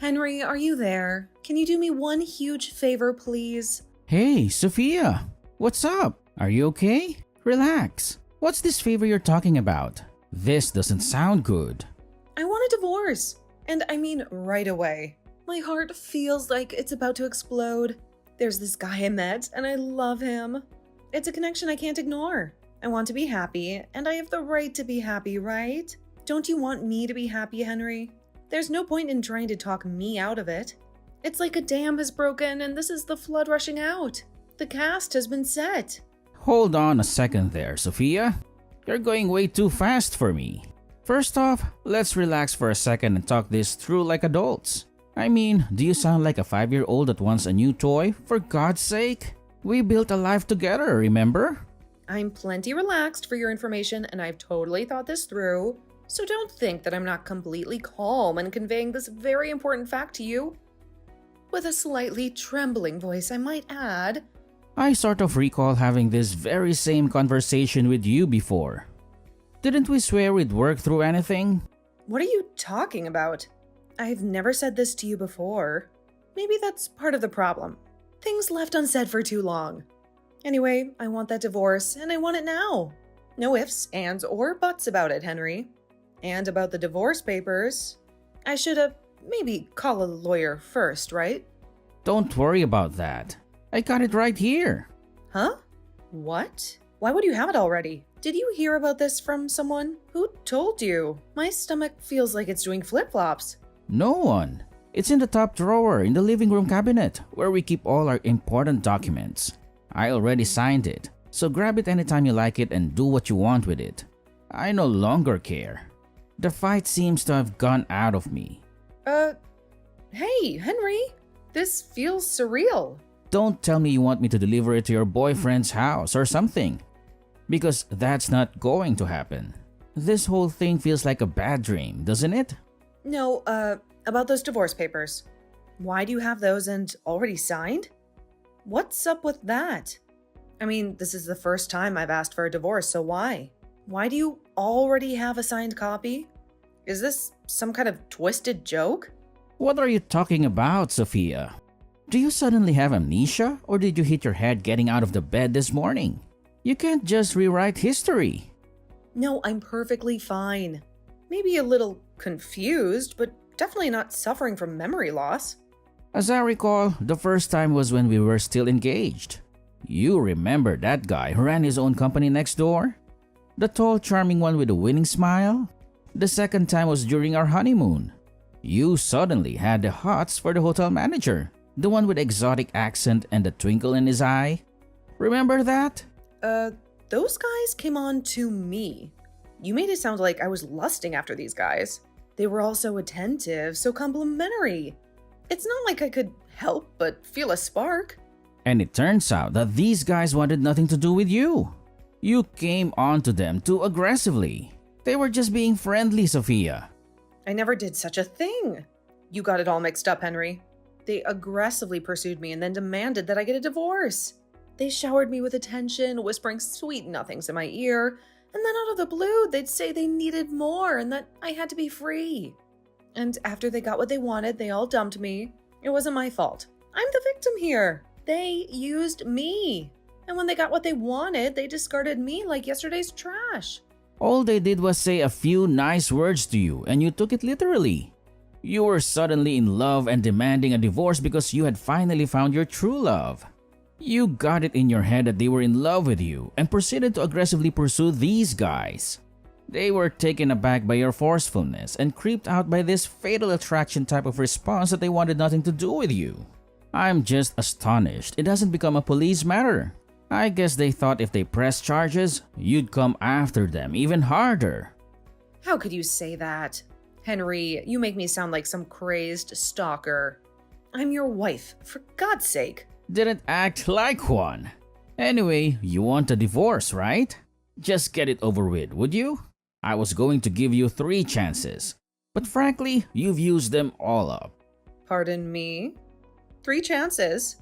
Henry, are you there? Can you do me one huge favor, please? Hey, Sophia! What's up? Are you okay? Relax. What's this favor you're talking about? This doesn't sound good. I want a divorce. And I mean right away. My heart feels like it's about to explode. There's this guy I met, and I love him. It's a connection I can't ignore. I want to be happy, and I have the right to be happy, right? Don't you want me to be happy, Henry? There's no point in trying to talk me out of it. It's like a dam has broken, and this is the flood rushing out. The cast has been set. Hold on a second there, Sophia. You're going way too fast for me. First off, let's relax for a second and talk this through like adults. I mean, do you sound like a 5-year-old that wants a new toy? For God's sake! We built a life together, remember? I'm plenty relaxed for your information, and I've totally thought this through. So don't think that I'm not completely calm and conveying this very important fact to you. With a slightly trembling voice, I might add. I sort of recall having this very same conversation with you before. Didn't we swear we'd work through anything? What are you talking about? I've never said this to you before. Maybe that's part of the problem. Things left unsaid for too long. Anyway, I want that divorce, and I want it now. No ifs, ands, or buts about it, Henry. And about the divorce papers, I should have maybe call a lawyer first, right? Don't worry about that. I got it right here. Huh? What? Why would you have it already? Did you hear about this from someone? Who told you? My stomach feels like it's doing flip-flops. No one. It's in the top drawer in the living room cabinet where we keep all our important documents. I already signed it, so grab it anytime you like it and do what you want with it. I no longer care. The fight seems to have gone out of me. Hey, Henry. This feels surreal. Don't tell me you want me to deliver it to your boyfriend's house or something. Because that's not going to happen. This whole thing feels like a bad dream, doesn't it? No, about those divorce papers. Why do you have those and already signed? What's up with that? I mean, this is the first time I've asked for a divorce, so why? Why do you already have a signed copy? Is this some kind of twisted joke? What are you talking about, Sophia? Do you suddenly have amnesia, or did you hit your head getting out of the bed this morning? You can't just rewrite history. No, I'm perfectly fine. Maybe a little confused, but definitely not suffering from memory loss. As I recall, the first time was when we were still engaged. You remember that guy who ran his own company next door? The tall, charming one with a winning smile? The second time was during our honeymoon. You suddenly had the hots for the hotel manager, the one with exotic accent and the twinkle in his eye. Remember that? Those guys came on to me. You made it sound like I was lusting after these guys. They were all so attentive, so complimentary. It's not like I could help but feel a spark. And it turns out that these guys wanted nothing to do with you. You came on to them too aggressively. They were just being friendly, Sophia. I never did such a thing. You got it all mixed up, Henry. They aggressively pursued me and then demanded that I get a divorce. They showered me with attention, whispering sweet nothings in my ear, and then out of the blue, they'd say they needed more and that I had to be free. And after they got what they wanted, they all dumped me. It wasn't my fault. I'm the victim here. They used me. And when they got what they wanted, they discarded me like yesterday's trash. All they did was say a few nice words to you and you took it literally. You were suddenly in love and demanding a divorce because you had finally found your true love. You got it in your head that they were in love with you and proceeded to aggressively pursue these guys. They were taken aback by your forcefulness and creeped out by this fatal attraction type of response that they wanted nothing to do with you. I'm just astonished it hasn't become a police matter. I guess they thought if they pressed charges, you'd come after them even harder. How could you say that? Henry, you make me sound like some crazed stalker. I'm your wife, for God's sake. Didn't act like one. Anyway, you want a divorce, right? Just get it over with, would you? I was going to give you 3 chances, but frankly, you've used them all up. Pardon me? 3 chances?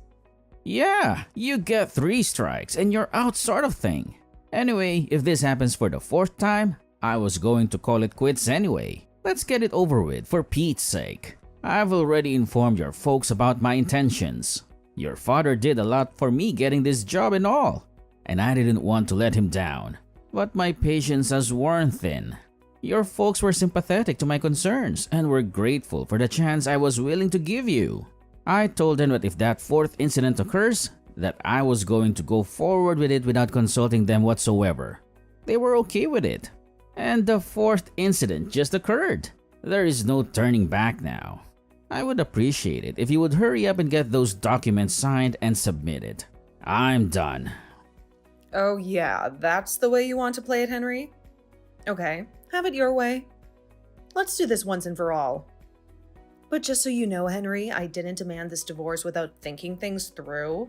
Yeah, you get 3 strikes and you're out sort of thing. Anyway, if this happens for the 4th time, I was going to call it quits anyway. Let's get it over with for Pete's sake. I've already informed your folks about my intentions. Your father did a lot for me getting this job and all, and I didn't want to let him down. But my patience has worn thin. Your folks were sympathetic to my concerns and were grateful for the chance I was willing to give you. I told them that if that fourth incident occurs, that I was going to go forward with it without consulting them whatsoever. They were okay with it. And the fourth incident just occurred. There is no turning back now. I would appreciate it if you would hurry up and get those documents signed and submitted. I'm done. Oh yeah, that's the way you want to play it, Henry? Okay, have it your way. Let's do this once and for all. But just so you know, Henry, I didn't demand this divorce without thinking things through.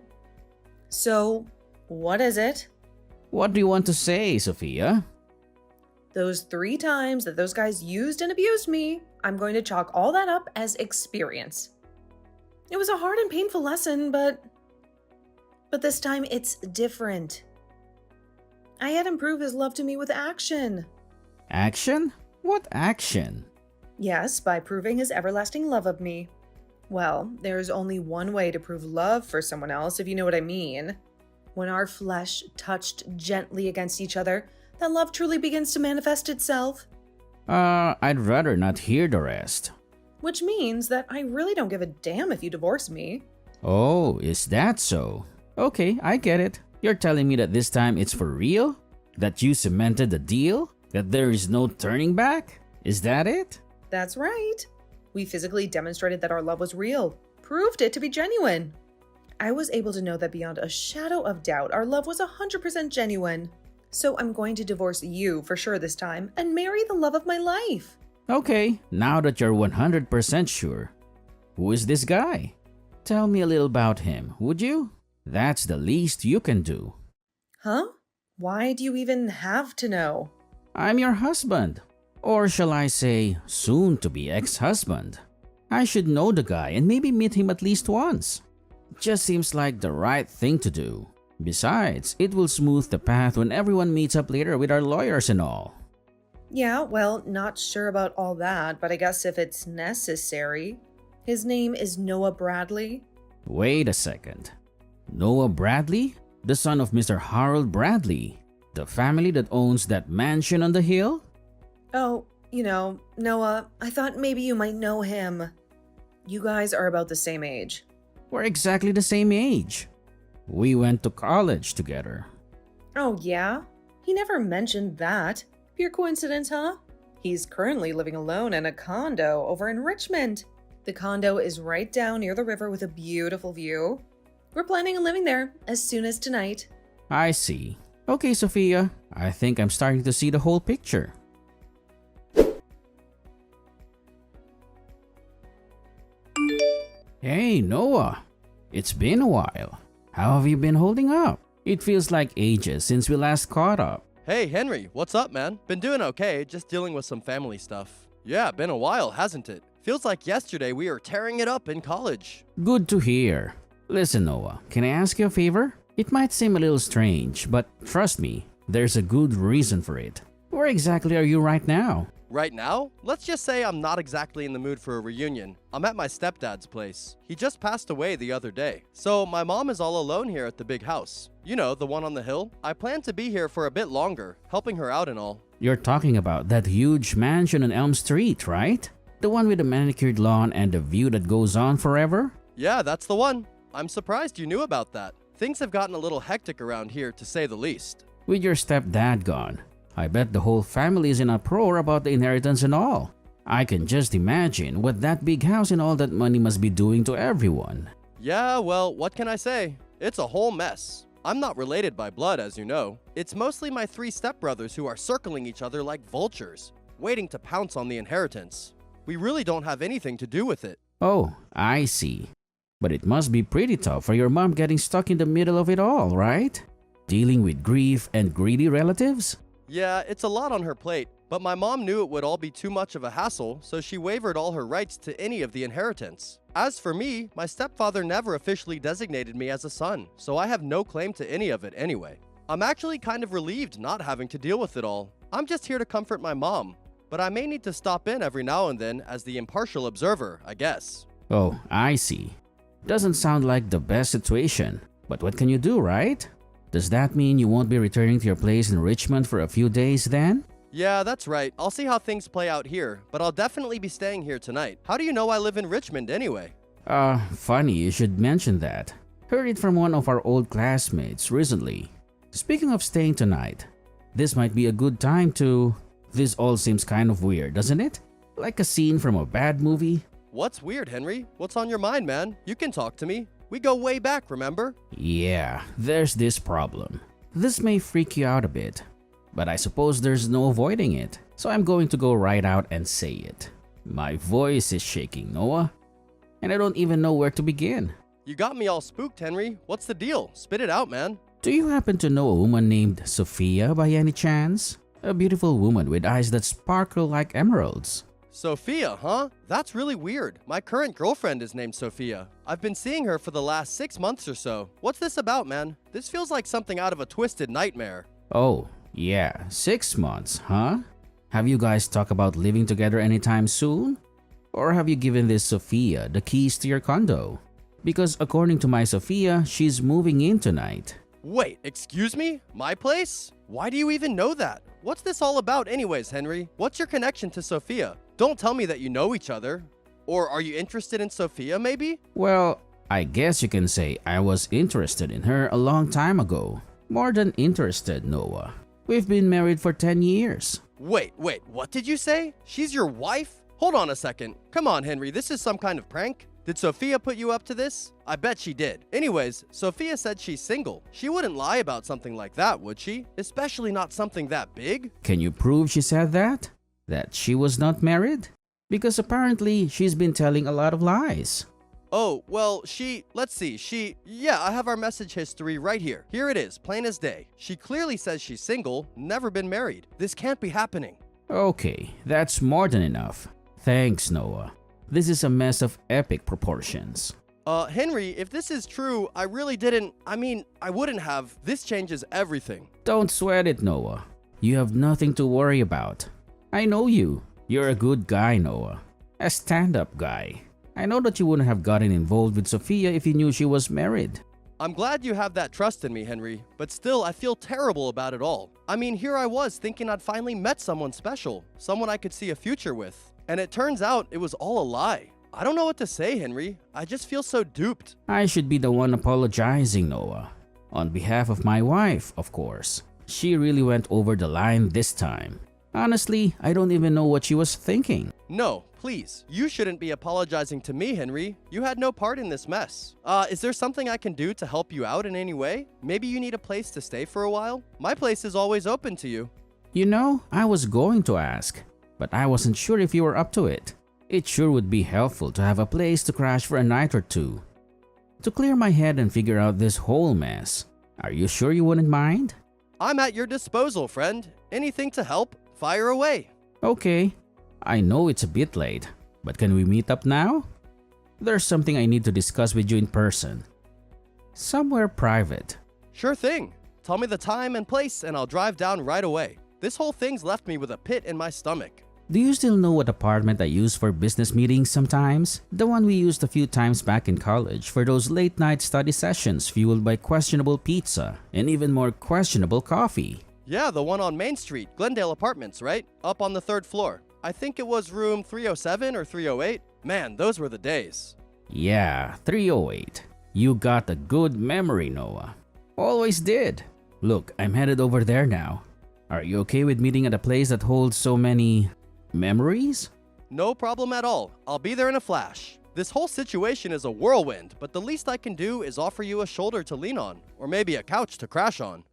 So, what is it? What do you want to say, Sophia? Those 3 times that those guys used and abused me, I'm going to chalk all that up as experience. It was a hard and painful lesson, but this time it's different. I had him prove his love to me with action. Action? What action? Yes, by proving his everlasting love of me. Well, there's only one way to prove love for someone else, if you know what I mean. When our flesh touched gently against each other, that love truly begins to manifest itself. I'd rather not hear the rest. Which means that I really don't give a damn if you divorce me. Oh, is that so? Okay, I get it. You're telling me that this time it's for real? That you cemented the deal? That there is no turning back? Is that it? That's right. We physically demonstrated that our love was real, proved it to be genuine. I was able to know that beyond a shadow of doubt, our love was 100% genuine. So I'm going to divorce you for sure this time and marry the love of my life. Okay, now that you're 100% sure. Who is this guy? Tell me a little about him, would you? That's the least you can do. Huh? Why do you even have to know? I'm your husband. Or shall I say, soon-to-be ex-husband. I should know the guy and maybe meet him at least once. Just seems like the right thing to do. Besides, it will smooth the path when everyone meets up later with our lawyers and all. Yeah, well, not sure about all that, but I guess if it's necessary. His name is Noah Bradley. Wait a second. Noah Bradley? The son of Mr. Harold Bradley? The family that owns that mansion on the hill? Oh, Noah, I thought maybe you might know him. You guys are about the same age. We're exactly the same age. We went to college together. Oh, yeah? He never mentioned that. Pure coincidence, huh? He's currently living alone in a condo over in Richmond. The condo is right down near the river with a beautiful view. We're planning on living there as soon as tonight. I see. Okay, Sophia. I think I'm starting to see the whole picture. Hey, Noah. It's been a while. How have you been holding up? It feels like ages since we last caught up. Hey, Henry, what's up, man? Been doing okay, just dealing with some family stuff. Yeah, been a while, hasn't it? Feels like yesterday we were tearing it up in college. Good to hear. Listen, Noah, can I ask you a favor? It might seem a little strange, but trust me, there's a good reason for it. Where exactly are you right now? Right now, let's just say I'm not exactly in the mood for a reunion. I'm at my stepdad's place. He just passed away the other day. So my mom is all alone here at the big house. You know, the one on the hill. I plan to be here for a bit longer, helping her out and all. You're talking about that huge mansion on Elm Street, right? The one with the manicured lawn and the view that goes on forever? Yeah, that's the one. I'm surprised you knew about that. Things have gotten a little hectic around here, to say the least. With your stepdad gone, I bet the whole family is in a uproar about the inheritance and all. I can just imagine what that big house and all that money must be doing to everyone. Yeah, well, what can I say? It's a whole mess. I'm not related by blood, as you know. It's mostly my 3 stepbrothers who are circling each other like vultures, waiting to pounce on the inheritance. We really don't have anything to do with it. Oh, I see. But it must be pretty tough for your mom getting stuck in the middle of it all, right? Dealing with grief and greedy relatives? Yeah, it's a lot on her plate, but my mom knew it would all be too much of a hassle, so she waived all her rights to any of the inheritance. As for me, my stepfather never officially designated me as a son, so I have no claim to any of it anyway. I'm actually kind of relieved not having to deal with it all. I'm just here to comfort my mom. but I may need to stop in every now and then as the impartial observer, I guess. Oh, I see. Doesn't sound like the best situation, but what can you do, right? Does that mean you won't be returning to your place in Richmond for a few days then? Yeah, that's right. I'll see how things play out here, but I'll definitely be staying here tonight. How do you know I live in Richmond anyway? Funny you should mention that. Heard it from one of our old classmates recently. Speaking of staying tonight, this might be a good time to… This all seems kind of weird, doesn't it? Like a scene from a bad movie? What's weird, Henry? What's on your mind, man? You can talk to me. We go way back, remember? Yeah, there's this problem. This may freak you out a bit, but I suppose there's no avoiding it, so I'm going to go right out and say it. My voice is shaking, Noah, and I don't even know where to begin. You got me all spooked, Henry. What's the deal? Spit it out, man. Do you happen to know a woman named Sophia by any chance? A beautiful woman with eyes that sparkle like emeralds. Sophia, huh? That's really weird. My current girlfriend is named Sophia. I've been seeing her for the last 6 months or so. What's this about, man? This feels like something out of a twisted nightmare. Oh, yeah, 6 months, huh? Have you guys talked about living together anytime soon? Or have you given this Sophia the keys to your condo? Because according to my Sophia, she's moving in tonight. Wait, excuse me? My place? Why do you even know that? What's this all about anyways, Henry? What's your connection to Sophia? Don't tell me that you know each other. Or are you interested in Sophia, maybe? Well, I guess you can say I was interested in her a long time ago. More than interested, Noah. We've been married for 10 years. Wait, what did you say? She's your wife? Hold on a second. Come on, Henry, this is some kind of prank? Did Sophia put you up to this? I bet she did. Anyways, Sophia said she's single. She wouldn't lie about something like that, would she? Especially not something that big. Can you prove she said that? That she was not married? Because apparently she's been telling a lot of lies. Oh, well, let's see, yeah, I have our message history right here. Here it is, plain as day. She clearly says she's single, never been married. This can't be happening. Okay, that's more than enough. Thanks, Noah. This is a mess of epic proportions. Henry, if this is true, I wouldn't have. This changes everything. Don't sweat it, Noah. You have nothing to worry about. I know you. You're a good guy, Noah. A stand-up guy. I know that you wouldn't have gotten involved with Sophia if you knew she was married. I'm glad you have that trust in me, Henry, but still, I feel terrible about it all. I mean, here I was thinking I'd finally met someone special, someone I could see a future with. And it turns out it was all a lie. I don't know what to say, Henry. I just feel so duped. I should be the one apologizing, Noah. On behalf of my wife, of course. She really went over the line this time. Honestly, I don't even know what she was thinking. No, please. You shouldn't be apologizing to me, Henry. You had no part in this mess. Is there something I can do to help you out in any way? Maybe you need a place to stay for a while? My place is always open to you. You know, I was going to ask, but I wasn't sure if you were up to it. It sure would be helpful to have a place to crash for a night or two. To clear my head and figure out this whole mess. Are you sure you wouldn't mind? I'm at your disposal, friend. Anything to help? Fire away. Okay. I know it's a bit late, but can we meet up now? There's something I need to discuss with you in person. Somewhere private. Sure thing. Tell me the time and place and I'll drive down right away. This whole thing's left me with a pit in my stomach. Do you still know what apartment I use for business meetings sometimes? The one we used a few times back in college for those late night study sessions fueled by questionable pizza and even more questionable coffee. Yeah, the one on Main Street, Glendale Apartments, right? Up on the 3rd floor. I think it was room 307 or 308. Man, those were the days. Yeah, 308. You got a good memory, Noah. Always did. Look, I'm headed over there now. Are you okay with meeting at a place that holds so many memories? No problem at all. I'll be there in a flash. This whole situation is a whirlwind, but the least I can do is offer you a shoulder to lean on, or maybe a couch to crash on.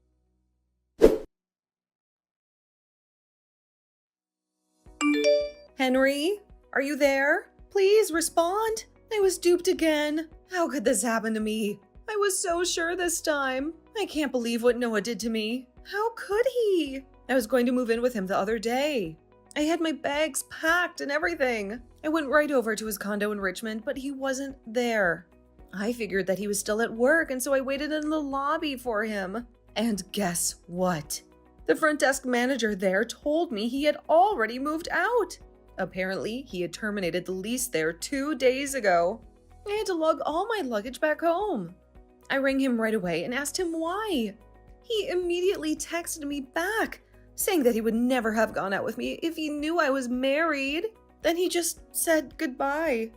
Henry, are you there? Please respond. I was duped again. How could this happen to me? I was so sure this time. I can't believe what Noah did to me. How could he? I was going to move in with him the other day. I had my bags packed and everything. I went right over to his condo in Richmond, but he wasn't there. I figured that he was still at work, and so I waited in the lobby for him. And guess what? The front desk manager there told me he had already moved out. Apparently, he had terminated the lease there 2 days ago. I had to lug all my luggage back home. I rang him right away and asked him why. He immediately texted me back, saying that he would never have gone out with me if he knew I was married. Then he just said goodbye.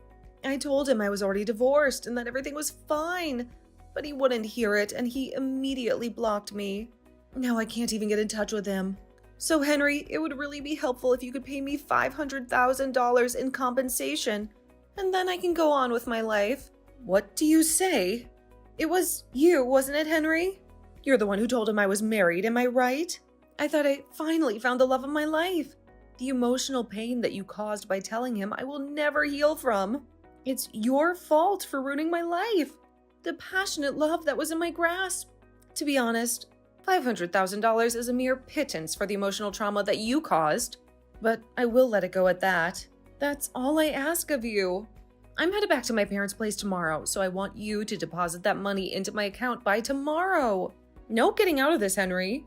I told him I was already divorced and that everything was fine, but he wouldn't hear it and he immediately blocked me. Now I can't even get in touch with him. So Henry, it would really be helpful if you could pay me $500,000 in compensation, and then I can go on with my life. What do you say? It was you, wasn't it, Henry? You're the one who told him I was married, am I right? I thought I finally found the love of my life. The emotional pain that you caused by telling him I will never heal from. It's your fault for ruining my life. The passionate love that was in my grasp. To be honest, $500,000 is a mere pittance for the emotional trauma that you caused. But I will let it go at that. That's all I ask of you. I'm headed back to my parents' place tomorrow, so I want you to deposit that money into my account by tomorrow. No getting out of this, Henry.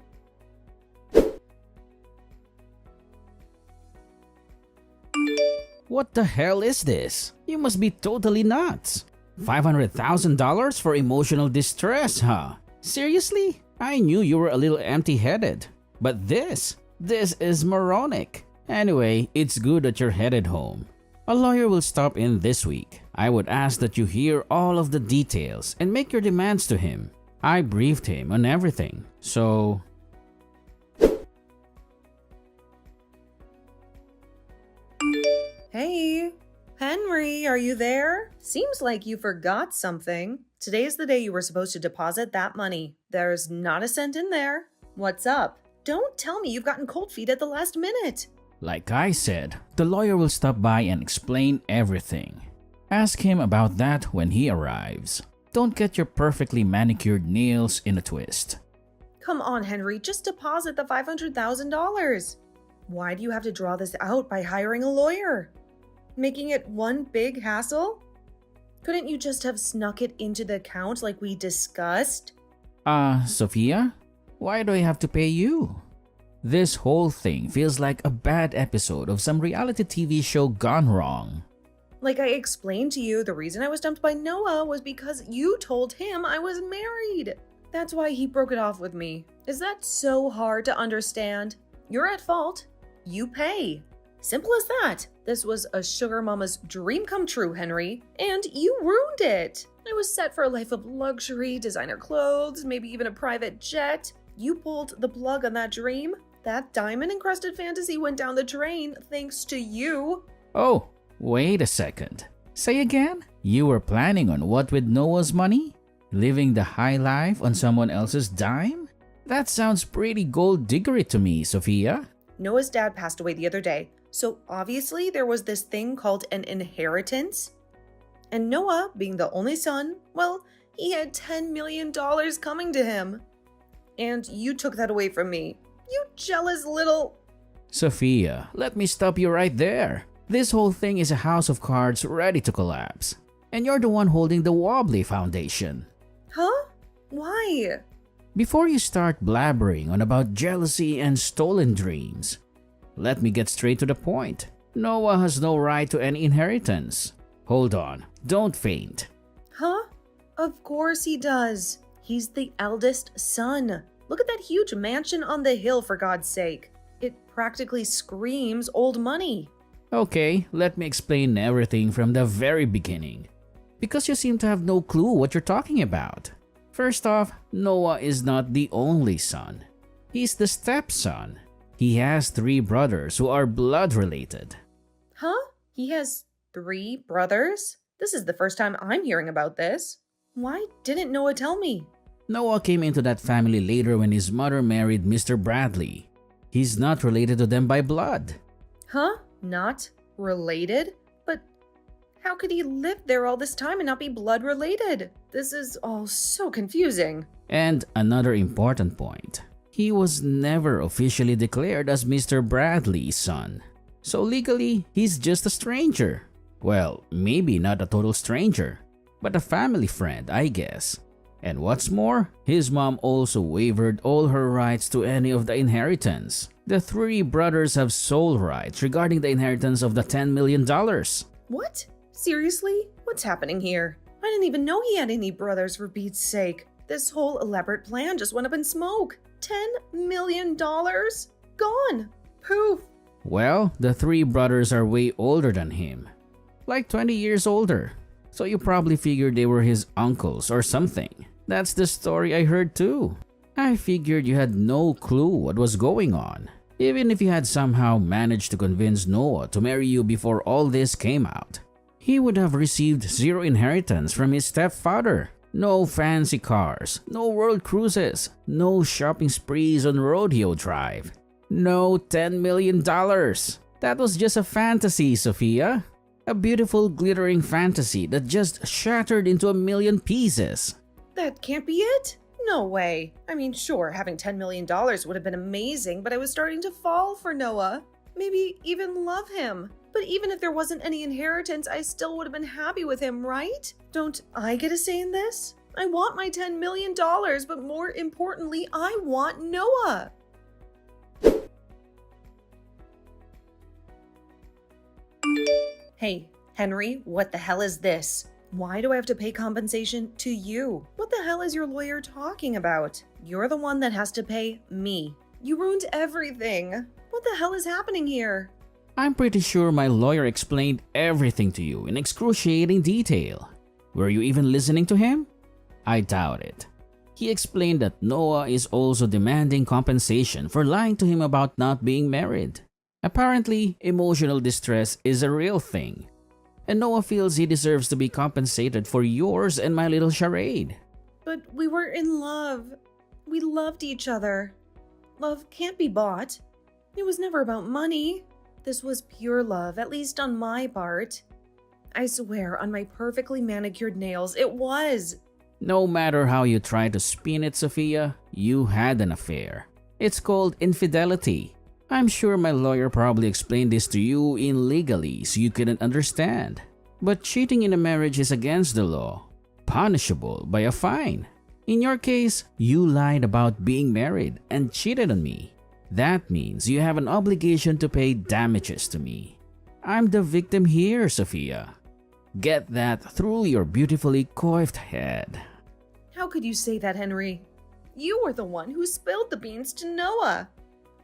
What the hell is this? You must be totally nuts. $500,000 for emotional distress, huh? Seriously? I knew you were a little empty-headed. But this is moronic. Anyway, it's good that you're headed home. A lawyer will stop in this week. I would ask that you hear all of the details and make your demands to him. I briefed him on everything, so... Hey, Henry, are you there? Seems like you forgot something. Today's the day you were supposed to deposit that money. There's not a cent in there. What's up? Don't tell me you've gotten cold feet at the last minute. Like I said, the lawyer will stop by and explain everything. Ask him about that when he arrives. Don't get your perfectly manicured nails in a twist. Come on, Henry, just deposit the $500,000. Why do you have to draw this out by hiring a lawyer? Making it one big hassle? Couldn't you just have snuck it into the account like we discussed? Sophia? Why do I have to pay you? This whole thing feels like a bad episode of some reality TV show gone wrong. Like I explained to you, the reason I was dumped by Noah was because you told him I was married. That's why he broke it off with me. Is that so hard to understand? You're at fault. You pay. Simple as that. This was a sugar mama's dream come true, Henry, and you ruined it. I was set for a life of luxury, designer clothes, maybe even a private jet. You pulled the plug on that dream. That diamond-encrusted fantasy went down the drain thanks to you. Oh, wait a second. Say again? You were planning on what with Noah's money? Living the high life on someone else's dime? That sounds pretty gold-diggery to me, Sophia. Noah's dad passed away the other day, so obviously there was this thing called an inheritance. And Noah, being the only son, well, he had $10 million coming to him. And you took that away from me. You jealous little... Sophia, let me stop you right there. This whole thing is a house of cards ready to collapse. And you're the one holding the wobbly foundation. Huh? Why? Before you start blabbering on about jealousy and stolen dreams, let me get straight to the point. Noah has no right to any inheritance. Hold on, don't faint. Huh? Of course he does. He's the eldest son. Look at that huge mansion on the hill, for God's sake. It practically screams old money. Okay, let me explain everything from the very beginning. Because you seem to have no clue what you're talking about. First off, Noah is not the only son. He's the stepson. He has 3 brothers who are blood related. Huh? He has 3 brothers? This is the first time I'm hearing about this. Why didn't Noah tell me? Noah came into that family later when his mother married Mr. Bradley. He's not related to them by blood. Huh? Not related? But how could he live there all this time and not be blood related? This is all so confusing. And another important point. He was never officially declared as Mr. Bradley's son. So legally, he's just a stranger. Well, maybe not a total stranger, but a family friend, I guess. And what's more, his mom also waived all her rights to any of the inheritance. The three brothers have sole rights regarding the inheritance of the $10 million. What? Seriously? What's happening here? I didn't even know he had any brothers, for Pete's sake. This whole elaborate plan just went up in smoke. $10 million? Gone. Poof. Well, the three brothers are way older than him. Like 20 years older. So you probably figured they were his uncles or something. That's the story I heard too. I figured you had no clue what was going on. Even if you had somehow managed to convince Noah to marry you before all this came out, he would have received zero inheritance from his stepfather. No fancy cars, no world cruises, no shopping sprees on Rodeo Drive. No $10 million. That was just a fantasy, Sophia. A beautiful glittering fantasy that just shattered into a million pieces. That can't be it. No way. I mean, sure, having $10 million would have been amazing, but I was starting to fall for Noah. Maybe even love him. But even if there wasn't any inheritance, I still would have been happy with him, right? Don't I get a say in this? I want my $10 million, but more importantly, I want Noah. Hey, Henry, what the hell is this? Why do I have to pay compensation to you? What the hell is your lawyer talking about? You're the one that has to pay me. You ruined everything. What the hell is happening here? I'm pretty sure my lawyer explained everything to you in excruciating detail. Were you even listening to him? I doubt it. He explained that Noah is also demanding compensation for lying to him about not being married. Apparently, emotional distress is a real thing. And Noah feels he deserves to be compensated for yours and my little charade. But we were in love. We loved each other. Love can't be bought. It was never about money. This was pure love, at least on my part. I swear on my perfectly manicured nails, it was. No matter how you try to spin it, Sophia, you had an affair. It's called infidelity. I'm sure my lawyer probably explained this to you in legalese so you couldn't understand. But cheating in a marriage is against the law, punishable by a fine. In your case, you lied about being married and cheated on me. That means you have an obligation to pay damages to me. I'm the victim here, Sophia. Get that through your beautifully coiffed head. How could you say that, Henry? You were the one who spilled the beans to Noah.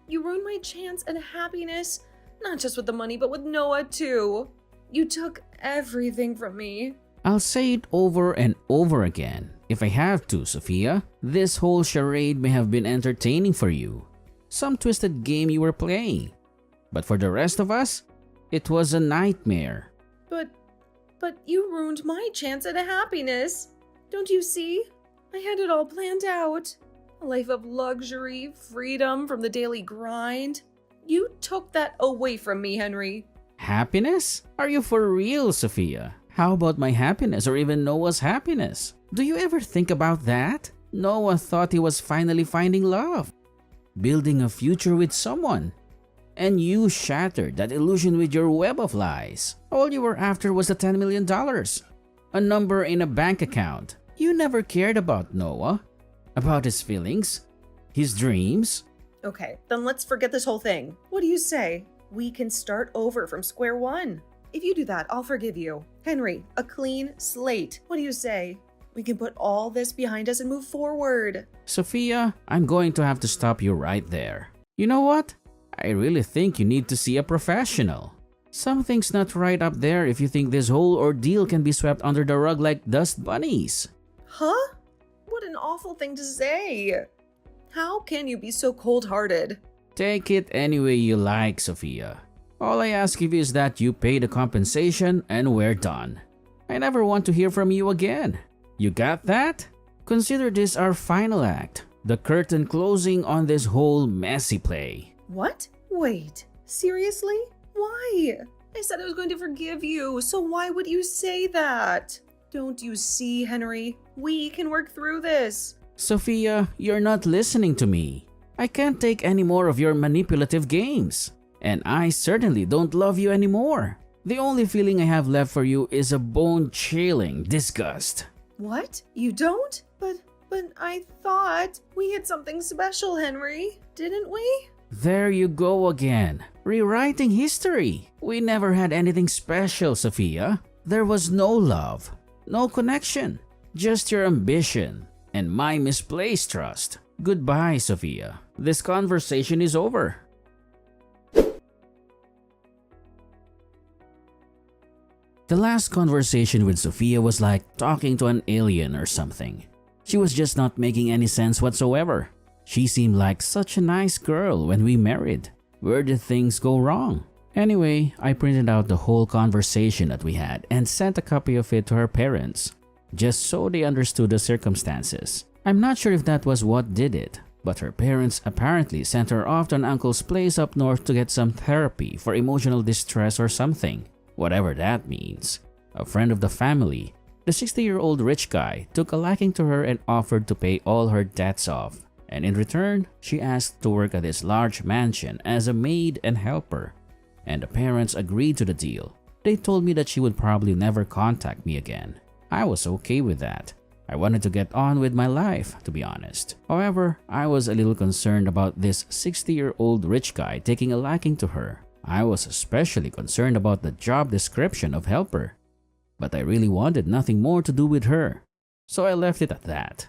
You ruined my chance at happiness, not just with the money, but with Noah too. You took everything from me. I'll say it over and over again. If I have to, Sophia, this whole charade may have been entertaining for you. Some twisted game you were playing. But for the rest of us, it was a nightmare. But you ruined my chance at happiness. Don't you see? I had it all planned out. A life of luxury, freedom from the daily grind. You took that away from me, Henry. Happiness? Are you for real, Sophia? How about my happiness or even Noah's happiness? Do you ever think about that? Noah thought he was finally finding love, building a future with someone. And you shattered that illusion with your web of lies. All you were after was the $10 million. A number in a bank account. You never cared about Noah, about his feelings, his dreams. Okay, then let's forget this whole thing. What do you say? We can start over from square one. If you do that, I'll forgive you. Henry, a clean slate. What do you say? We can put all this behind us and move forward. Sophia, I'm going to have to stop you right there. You know what? I really think you need to see a professional. Something's not right up there if you think this whole ordeal can be swept under the rug like dust bunnies. Huh? What an awful thing to say. How can you be so cold-hearted? Take it any way you like, Sophia. All I ask of you is that you pay the compensation and we're done. I never want to hear from you again. You got that? Consider this our final act, the curtain closing on this whole messy play. What? Wait, seriously? Why? I said I was going to forgive you, so why would you say that? Don't you see, Henry? We can work through this. Sophia, you're not listening to me. I can't take any more of your manipulative games. And I certainly don't love you anymore. The only feeling I have left for you is a bone-chilling disgust. What? You don't? But But I thought we had something special, Henry, didn't we? There you go again, rewriting history. We never had anything special, Sophia. There was no love, no connection, just your ambition and my misplaced trust. Goodbye, Sophia. This conversation is over. The last conversation with Sophia was like talking to an alien or something. She was just not making any sense whatsoever. She seemed like such a nice girl when we married. Where did things go wrong? Anyway, I printed out the whole conversation that we had and sent a copy of it to her parents, just so they understood the circumstances. I'm not sure if that was what did it, but her parents apparently sent her off to an uncle's place up north to get some therapy for emotional distress or something, whatever that means. A friend of the family, the 60-year-old rich guy, took a liking to her and offered to pay all her debts off. And in return, she asked to work at his large mansion as a maid and helper. And the parents agreed to the deal. They told me that she would probably never contact me again. I was okay with that. I wanted to get on with my life, to be honest. However, I was a little concerned about this 60-year-old rich guy taking a liking to her. I was especially concerned about the job description of helper. But I really wanted nothing more to do with her. So I left it at that.